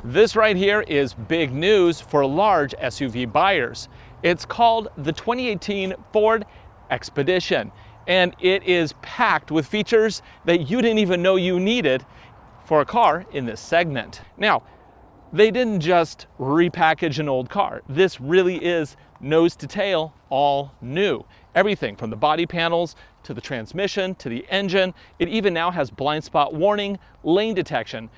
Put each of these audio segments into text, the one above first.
This right here is big news for large SUV buyers. It's called the 2018 Ford Expedition, and it is packed with features that you didn't even know you needed for a car in this segment. Now, they didn't just repackage an old car. This really is nose to tail, all new. Everything from the body panels to the transmission to the engine. It even now has blind spot warning, lane detection,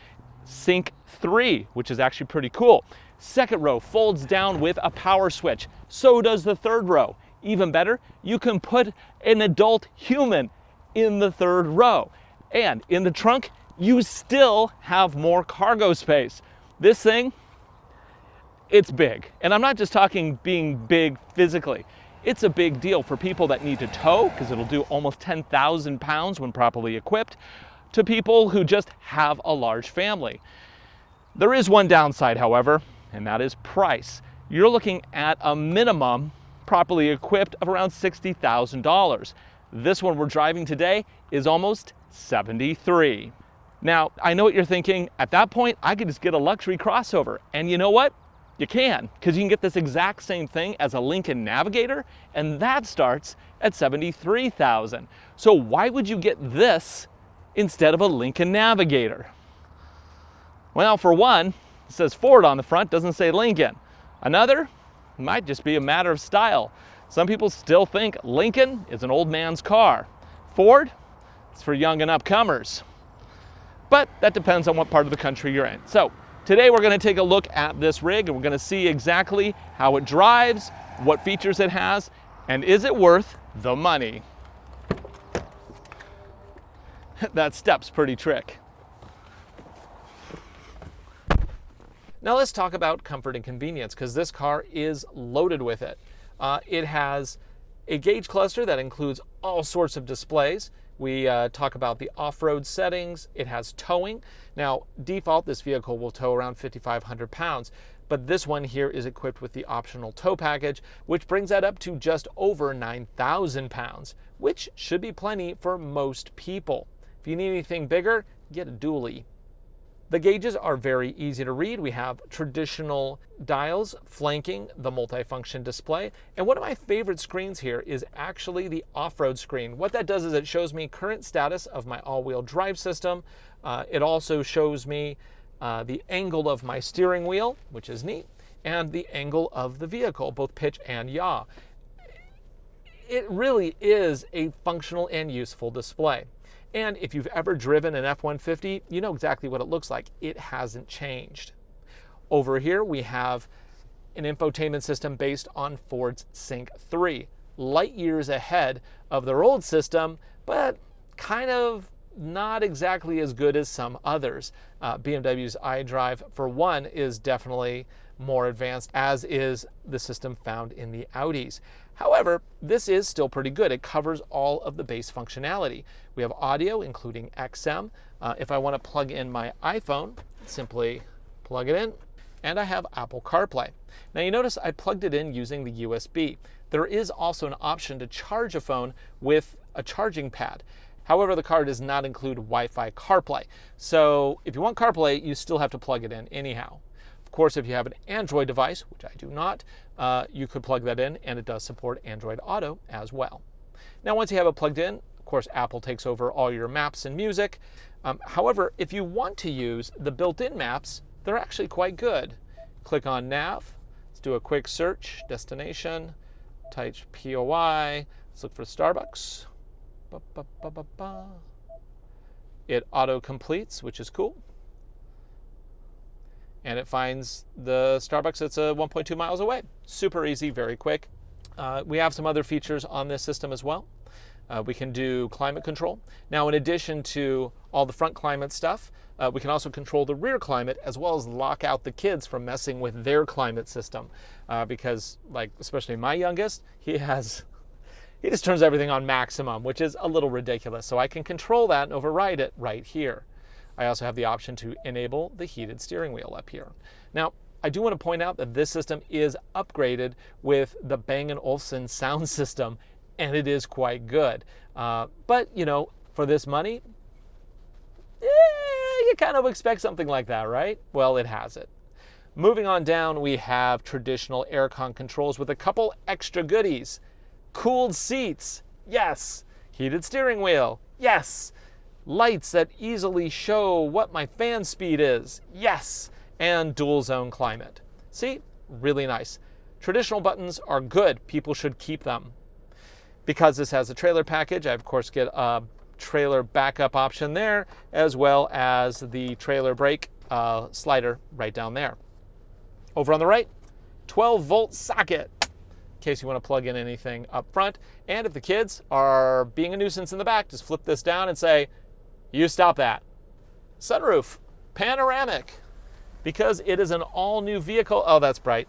Sync 3, which is actually pretty cool. Second row folds down with a power switch. So does the third row. Even better, you can put an adult human in the third row. And in the trunk, you still have more cargo space. This thing, it's big. And I'm not just talking being big physically. It's a big deal for people that need to tow, because it'll do almost 10,000 pounds when properly equipped, to people who just have a large family. There is one downside, however, and that is price. You're looking at a minimum, properly equipped, of around $60,000. This one we're driving today is almost $73,000. Now, I know what you're thinking. At that point, I could just get a luxury crossover. And you know what? You can, because you can get this exact same thing as a Lincoln Navigator, and that starts at $73,000. So why would you get this instead of a Lincoln Navigator? Well, for one, it says Ford on the front, doesn't say Lincoln. Another, it might just be a matter of style. Some people still think Lincoln is an old man's car. Ford, it's for young and upcomers. But that depends on what part of the country you're in. So today we're going to take a look at this rig, and we're going to see exactly how it drives, what features it has, and is it worth the money? That step's pretty trick. Now let's talk about comfort and convenience, because this car is loaded with it. It has a gauge cluster that includes all sorts of displays. We talk about the off-road settings. It has towing. Now, default, this vehicle will tow around 5,500 pounds, but this one here is equipped with the optional tow package, which brings that up to just over 9,000 pounds, which should be plenty for most people. If you need anything bigger, get a dually. The gauges are very easy to read. We have traditional dials flanking the multifunction display. And one of my favorite screens here is actually the off-road screen. What that does is it shows me current status of my all-wheel drive system. It also shows me the angle of my steering wheel, which is neat, and the angle of the vehicle, both pitch and yaw. It really is a functional and useful display. And if you've ever driven an F-150, you know exactly what it looks like. It hasn't changed. Over here, we have an infotainment system based on Ford's Sync 3. Light years ahead of their old system, but kind of not exactly as good as some others. BMW's iDrive, for one, is definitely more advanced, as is the system found in the Audis. However, this is still pretty good. It covers all of the base functionality. We have audio, including XM. If I want to plug in my iPhone, simply plug it in, and I have Apple CarPlay. Now you notice I plugged it in using the USB. There is also an option to charge a phone with a charging pad. However, the car does not include Wi-Fi CarPlay. So if you want CarPlay, you still have to plug it in anyhow. Of course, if you have an Android device, which I do not, you could plug that in, and it does support Android Auto as well. Now, once you have it plugged in, of course, Apple takes over all your maps and music. However, if you want to use the built-in maps, they're actually quite good. Click on Nav. Let's do a quick search. Destination. Type POI. Let's look for Starbucks. It auto-completes, which is cool. And it finds the Starbucks that's 1.2 miles away. Super easy, very quick. We have some other features on this system as well. We can do climate control. Now, in addition to all the front climate stuff, we can also control the rear climate, as well as lock out the kids from messing with their climate system. Because, like, especially my youngest, he just turns everything on maximum, which is a little ridiculous. So I can control that and override it right here. I also have the option to enable the heated steering wheel up here. Now, I do want to point out that this system is upgraded with the Bang & Olufsen sound system, and it is quite good. But, you know, for this money, you kind of expect something like that, right? Well, it has it. Moving on down, we have traditional aircon controls with a couple extra goodies. Cooled seats, yes. Heated steering wheel, yes. Lights that easily show what my fan speed is, yes. And dual zone climate. See, really nice. Traditional buttons are good. People should keep them. Because this has a trailer package, I of course get a trailer backup option there, as well as the trailer brake slider right down there. Over on the right, 12-volt socket, in case you want to plug in anything up front. And if the kids are being a nuisance in the back, just flip this down and say, you stop that. Sunroof, panoramic, because it is an all-new vehicle. Oh, that's bright.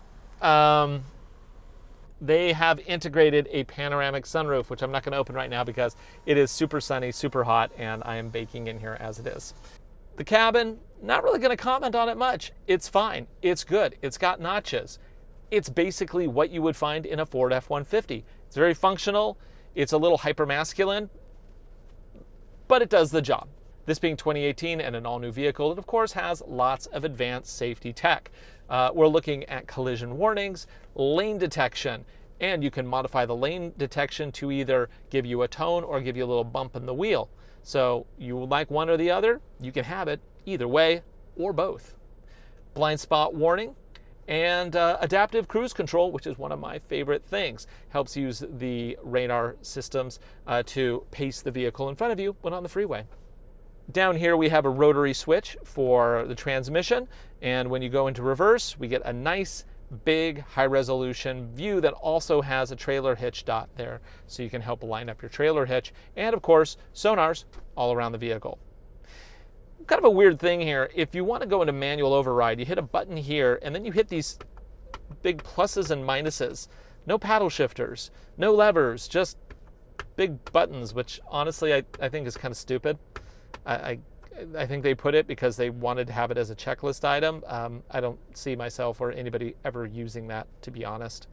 They have integrated a panoramic sunroof, which I'm not going to open right now because it is super sunny, super hot, and I am baking in here as it is. The cabin, not really going to comment on it much. It's fine. It's good. It's got notches. It's basically what you would find in a Ford F-150. It's very functional. It's a little hyper-masculine, but it does the job. This being 2018 and an all-new vehicle, it of course has lots of advanced safety tech. We're looking at collision warnings, lane detection, and you can modify the lane detection to either give you a tone or give you a little bump in the wheel. So you like one or the other, you can have it either way or both. Blind spot warning and adaptive cruise control, which is one of my favorite things. Helps use the radar systems to pace the vehicle in front of you when on the freeway. Down here we have a rotary switch for the transmission, and when you go into reverse, we get a nice big high-resolution view that also has a trailer hitch dot there, so you can help line up your trailer hitch, and of course sonars all around the vehicle. Kind of a weird thing here. If you want to go into manual override, you hit a button here and then you hit these big pluses and minuses. No paddle shifters, no levers, just big buttons, which honestly I think is kind of stupid. I think they put it because they wanted to have it as a checklist item. I don't see myself or anybody ever using that, to be honest.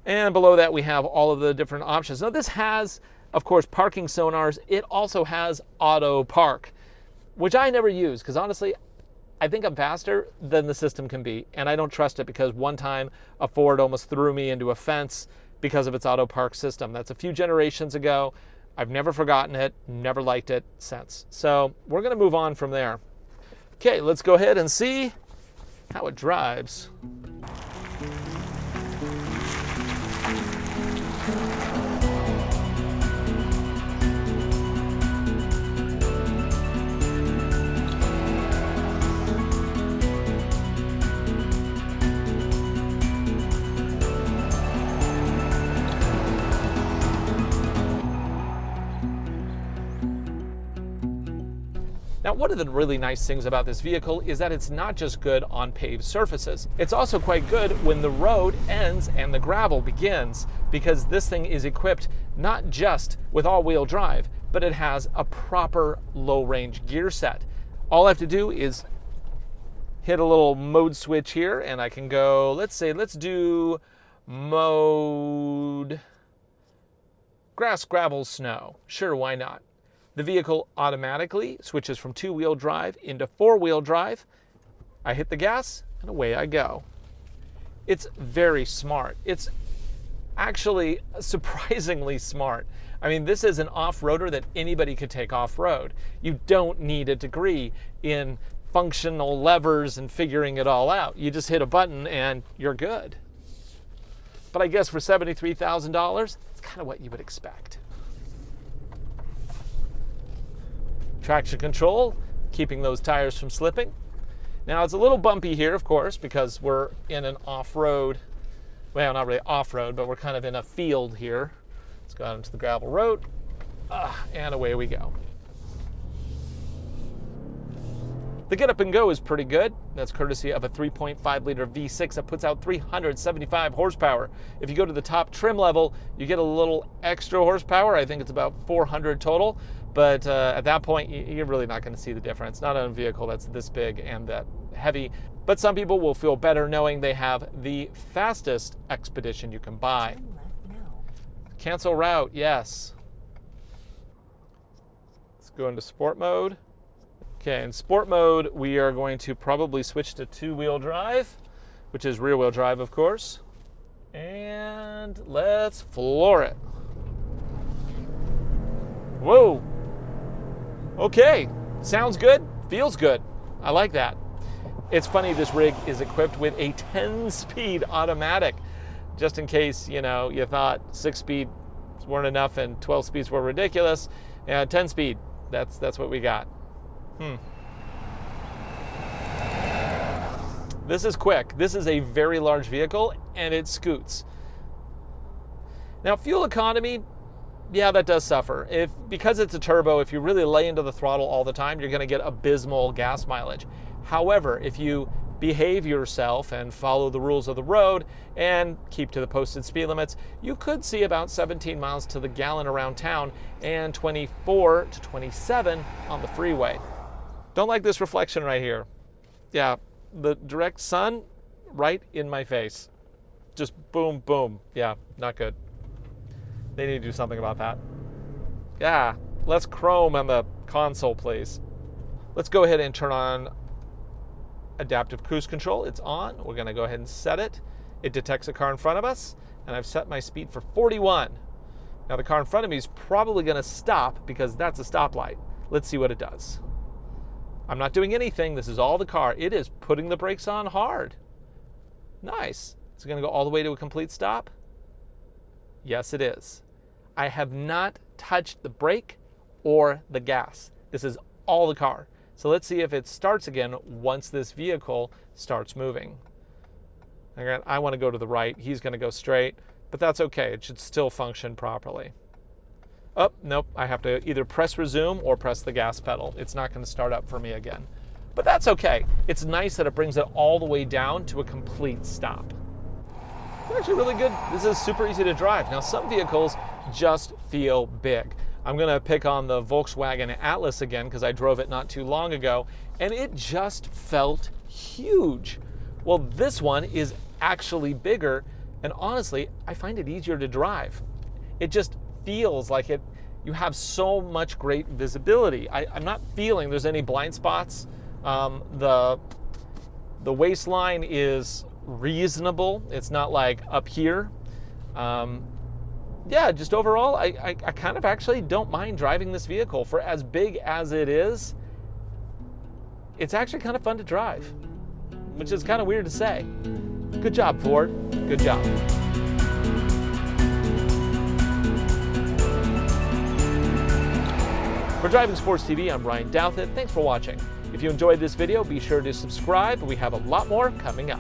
And below that we have all of the different options. Now this has, of course, parking sonars. It also has auto park, which I never use because honestly, I think I'm faster than the system can be. And I don't trust it because one time a Ford almost threw me into a fence because of its auto park system. That's a few generations ago. I've never forgotten it, never liked it since. So we're going to move on from there. Okay, let's go ahead and see how it drives. Now, one of the really nice things about this vehicle is that it's not just good on paved surfaces. It's also quite good when the road ends and the gravel begins, because this thing is equipped not just with all-wheel drive, but it has a proper low-range gear set. All I have to do is hit a little mode switch here, and I can go, let's do mode grass, gravel, snow. Sure, why not? The vehicle automatically switches from two-wheel drive into four-wheel drive. I hit the gas and away I go. It's very smart. It's actually surprisingly smart. I mean, this is an off-roader that anybody could take off-road. You don't need a degree in functional levers and figuring it all out. You just hit a button and you're good. But I guess for $73,000, it's kind of what you would expect. Traction control, keeping those tires from slipping. Now it's a little bumpy here, of course, because we're in an off-road, well, not really off-road, but we're kind of in a field here. Let's go out into the gravel road, and away we go. The get up and go is pretty good. That's courtesy of a 3.5 liter V6 that puts out 375 horsepower. If you go to the top trim level, you get a little extra horsepower. I think it's about 400 total. But at that point, you're really not going to see the difference. Not on a vehicle that's this big and that heavy. But some people will feel better knowing they have the fastest Expedition you can buy. Cancel route, yes. Let's go into sport mode. Okay, in sport mode, we are going to probably switch to two-wheel drive, which is rear-wheel drive, of course. And let's floor it. Whoa. Okay, sounds good, feels good. I like that. It's funny, this rig is equipped with a 10-speed automatic, just in case, you know, you thought 6-speed weren't enough and 12 speeds were ridiculous. 10-speed, that's what we got. This is quick. This is a very large vehicle, and it scoots. Now, fuel economy, yeah, that does suffer. Because it's a turbo, if you really lay into the throttle all the time, you're going to get abysmal gas mileage. However, if you behave yourself and follow the rules of the road and keep to the posted speed limits, you could see about 17 miles to the gallon around town and 24 to 27 on the freeway. Don't like this reflection right here. Yeah, the direct sun right in my face. Just boom, boom. Yeah, not good. They need to do something about that. Yeah, less chrome on the console, please. Let's go ahead and turn on adaptive cruise control. It's on. We're going to go ahead and set it. It detects a car in front of us, and I've set my speed for 41. Now the car in front of me is probably going to stop because that's a stoplight. Let's see what it does. I'm not doing anything. This is all the car. It is putting the brakes on hard. Nice. Is it going to go all the way to a complete stop? Yes, it is. I have not touched the brake or the gas. This is all the car. So let's see if it starts again once this vehicle starts moving. Again, I want to go to the right. He's going to go straight, but that's okay. It should still function properly. Oh, nope. I have to either press resume or press the gas pedal. It's not going to start up for me again. But that's okay. It's nice that it brings it all the way down to a complete stop. It's actually really good. This is super easy to drive. Now, some vehicles just feel big. I'm going to pick on the Volkswagen Atlas again because I drove it not too long ago, and it just felt huge. Well, this one is actually bigger, and honestly, I find it easier to drive. It just feels like you have so much great visibility. I'm not feeling there's any blind spots. The waistline is reasonable. It's not like up here. Yeah, just overall, I kind of actually don't mind driving this vehicle. For as big as it is, it's actually kind of fun to drive, which is kind of weird to say. Good job, Ford. Good job. For Driving Sports TV, I'm Ryan Douthit. Thanks for watching. If you enjoyed this video, be sure to subscribe. We have a lot more coming up.